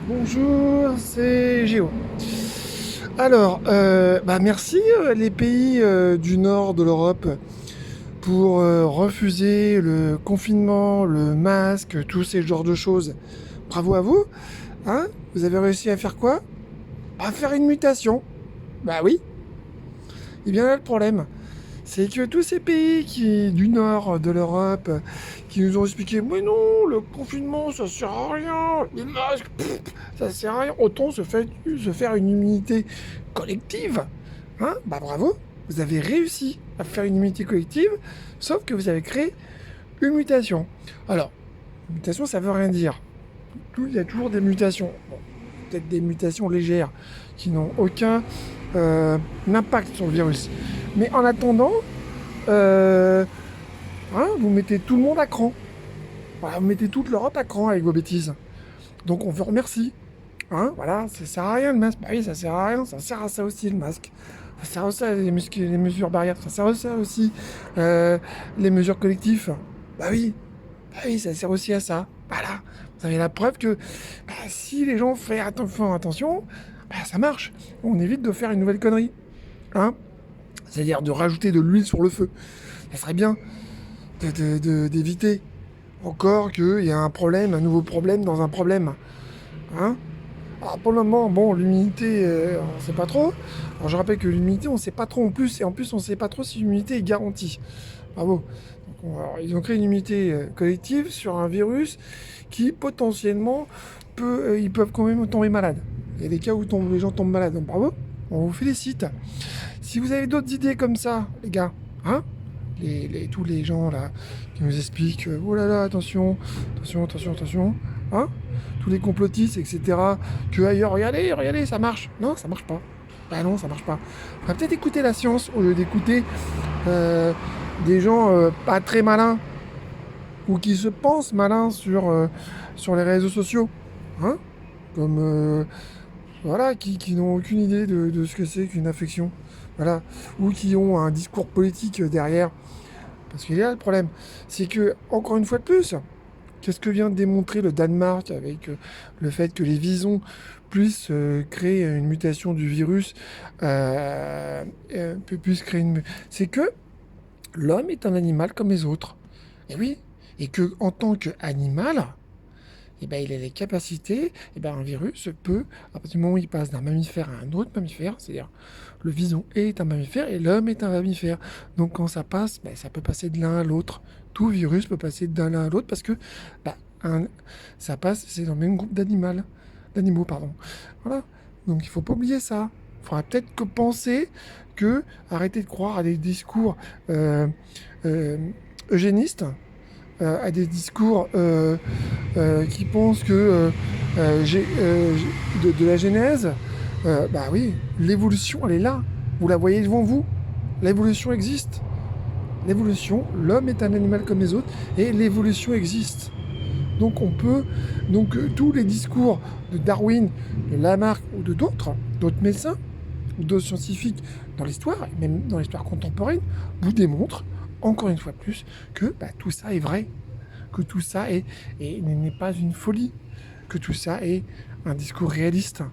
Bonjour, c'est Géo. Alors, merci les pays du nord de l'Europe pour refuser le confinement, le masque, tous ces genres de choses. Bravo à vous. Hein. Vous avez réussi à faire quoi? À faire une mutation. Bah oui. Et bien là le problème, c'est que tous ces pays du nord de l'Europe qui nous ont expliqué mais non, le confinement ça sert à rien, les masques, ça sert à rien, autant se faire une immunité collective. Hein. Bah bravo, vous avez réussi à faire une immunité collective, sauf que vous avez créé une mutation. Alors, mutation ça veut rien dire. Il y a toujours des mutations. Bon, peut-être des mutations légères qui n'ont aucun impact sur le virus. Mais en attendant, euh, vous mettez tout le monde à cran. Voilà, vous mettez toute l'Europe à cran avec vos bêtises. Donc on vous remercie. Voilà, ça sert à rien le masque. Bah oui, ça sert à rien, ça sert à ça aussi le masque. Ça sert à ça les mesures barrières, ça sert à ça aussi les mesures collectives. Bah oui, ça sert aussi à ça. Voilà, vous avez la preuve que si les gens font attention, ça marche. On évite de faire une nouvelle connerie. Hein. C'est-à-dire de rajouter de l'huile sur le feu. Ça serait bien d'éviter encore qu'il y a un problème, un nouveau problème dans un problème. Hein. Alors pour le moment, bon, l'humidité, on ne sait pas trop. Alors je rappelle que l'humidité, on ne sait pas trop en plus, et en plus on ne sait pas trop si l'humidité est garantie. Bravo. Alors, ils ont créé une immunité collective sur un virus qui potentiellement ils peuvent quand même tomber malades. Il y a des cas où les gens tombent malades. Donc bravo, on vous félicite. Si vous avez d'autres idées comme ça, les gars, hein, tous les gens là qui nous expliquent oh là là, attention, attention, attention, attention, hein, tous les complotistes, etc., que ailleurs, regardez, regardez, ça marche. Non, ça marche pas. Bah non, ça marche pas. On va peut-être écouter la science au lieu d'écouter des gens pas très malins ou qui se pensent malins sur les réseaux sociaux. Hein, comme voilà, qui n'ont aucune idée de ce que c'est qu'une infection. Voilà. Ou qui ont un discours politique derrière. Parce qu'il y a le problème. C'est que, encore une fois de plus, qu'est-ce que vient de démontrer le Danemark avec le fait que les visons puissent créer une mutation du virus, puissent créer une... C'est que l'homme est un animal comme les autres. Et oui. Et que en tant qu'animal, eh ben, il a les capacités, eh ben, un virus peut, à partir du moment où il passe d'un mammifère à un autre mammifère, c'est-à-dire le vison est un mammifère et l'homme est un mammifère. Donc quand ça passe, ben, ça peut passer de l'un à l'autre. Tout virus peut passer d'un l'un à l'autre parce que ben, ça passe, c'est dans le même groupe d'animaux, pardon. Voilà. Donc il faut pas oublier ça. Il faudra peut-être que penser que arrêter de croire à des discours euh, euh, eugénistes, à des discours qui pensent que de la Genèse, bah oui, l'évolution, elle est là. Vous la voyez devant vous. L'évolution existe. L'évolution, l'homme est un animal comme les autres, et l'évolution existe. Donc on peut, tous les discours de Darwin, de Lamarck ou de d'autres médecins, ou d'autres scientifiques dans l'histoire, et même dans l'histoire contemporaine, vous démontrent, encore une fois de plus, que tout ça est vrai, que tout ça n'est pas une folie, que tout ça est un discours réaliste.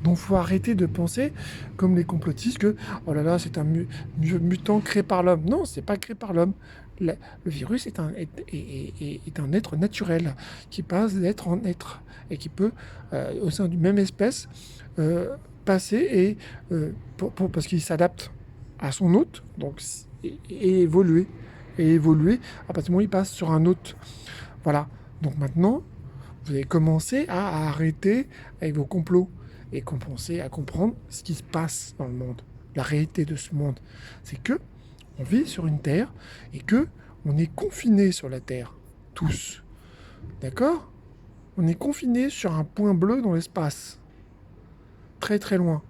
Donc il faut arrêter de penser, comme les complotistes, que oh là là, c'est un mutant créé par l'homme. Non, c'est pas créé par l'homme. Le virus est un être naturel qui passe d'être en être et qui peut, au sein d'une même espèce, passer parce qu'il s'adapte à son hôte, donc et évoluer. Et évoluer à partir du moment où il passe sur un hôte. Voilà. Donc maintenant, vous allez commencer à arrêter avec vos complots et commencer à comprendre ce qui se passe dans le monde, la réalité de ce monde. C'est que on vit sur une terre et que on est confiné sur la terre, tous. D'accord? On est confiné sur un point bleu dans l'espace, très très loin.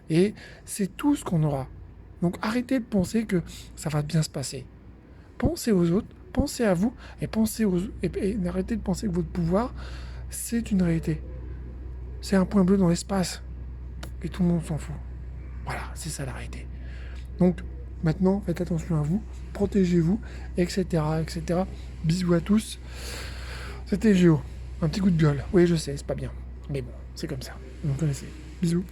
Et c'est tout ce qu'on aura. Donc arrêtez de penser que ça va bien se passer. Pensez aux autres, pensez à vous et et arrêtez de penser que votre pouvoir, c'est une réalité. C'est un point bleu dans l'espace et tout le monde s'en fout. Voilà, c'est ça la réalité. Donc maintenant, faites attention à vous, protégez-vous, etc., etc. Bisous à tous. C'était Géo. Un petit coup de gueule. Oui, je sais, c'est pas bien. Mais bon, c'est comme ça. Vous connaissez. Bisous.